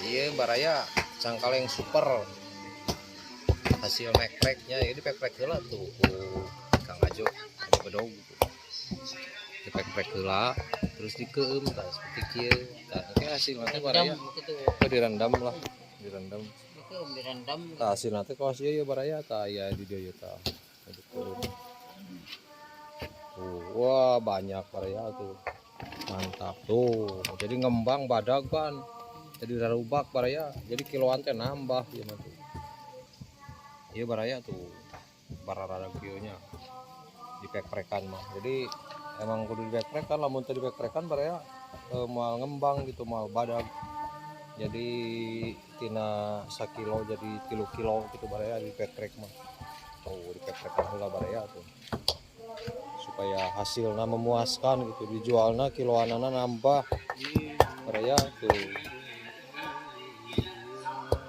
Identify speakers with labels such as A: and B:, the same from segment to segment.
A: iya baraya cangkaleng super hasil mekrek-nya ini pekrek heula tuh Kang Ajo ada bedog dipekrek heula terus dikeum tah seperti kieu tah oke hasil nanti baraya direndam lah direndam tah hasil nanti kawas ieu ya baraya tah aya di dieu tah tuh wah banyak baraya tuh mantap tuh jadi ngembang badag kan jadi rarubak baraya jadi kiloan teh nambah ya mah tuh iya baraya tuh barara kionya dipek-pekan mah jadi emang kudu dipek-pek kan lamun teu dipek-pekan baraya moal ngembang gitu moal badag jadi tina sakilo jadi 3 kilo gitu baraya dipek-pek mah tuh dipek-pekan heula baraya tuh supaya hasilnya memuaskan gitu dijualnya kiloanana nambah baraya tuh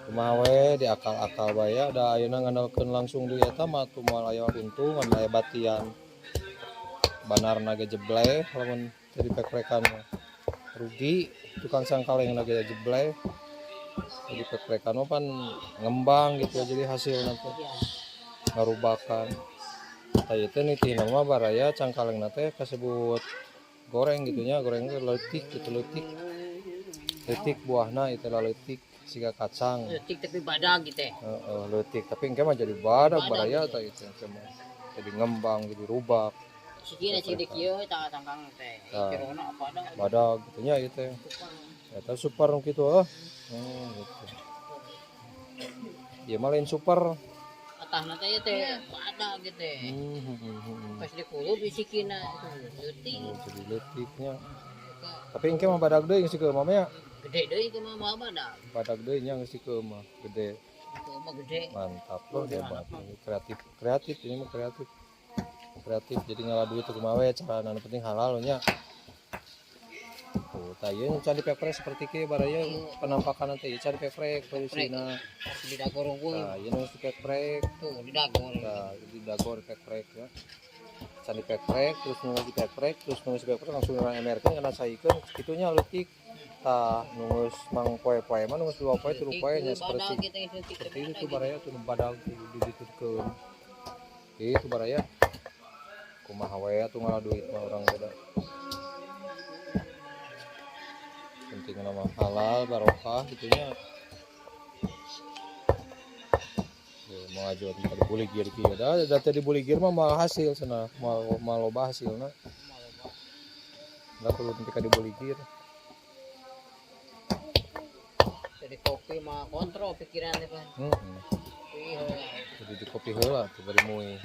A: kumawe di akal-akal baya da ayeuna ngandalkeun langsung di eta mah tuh moal aya untung ngan aya batian banarna ge jebleh lamun teu dipek-pekan rugi tukang sangkalengna ge jebleh jadi pek-pekan mah pan ngembang gitu jadi hasilna teh ngarubakan tah ieu teh nitihna mah baraya cangkalengna teh kasebut goreng gitunya goreng leutik gitu leutik buahna itu leutik siga kacang
B: leutik tapi badag gitu
A: leutik tapi engke mah jadi badag baraya tah itu mah jadi ngembang jadi rubak
B: sikina cilik ieu tah cangkang teh kirona apa ada
A: badag gitunya ieu teh eta super kitu gitu ieu mah lain super
B: atahna teh teh badag gitu pas dikulup sikina leutik
A: jadi leutiknya tapi engke mah badag deui sikeun mah nya
B: gede deui ke mah
A: badag deui nya geus sikeun mah gede
B: gede
A: mantap loh hebat kreatif ini mah kreatif jadi ngalah duit tuh kumaha we carana anu penting halal nya tuh tah ieu can dipek-prek seperti kieu baraya penampakan teh can dipek-prek posisina
B: di dagor unggul
A: tah ieu nu dipek-prek
B: tuh di dagor
A: tah di dagor dipek-prek ya can dipek-prek terus nu dipek-prek terus nu dipek-prek langsung emerkeun kana saikeun kitunya leutik tah nunggus mang poe-poe mah nunggus 2 poe 3 poe nya seperti itu tuh baraya tuh badag diditutkeun itu baraya kumaha we tuh ngalah duit mah urang beda penting nama halal barokah gitunya mau ajuan tadi buligir kieu da tadi buligir mah mal hasil cenah mal loba hasilna da kudu nepi ka dibuligir
B: jadi kopi mah kontrol pikiran teh pan
A: jadi di kopi heula tuh bari moe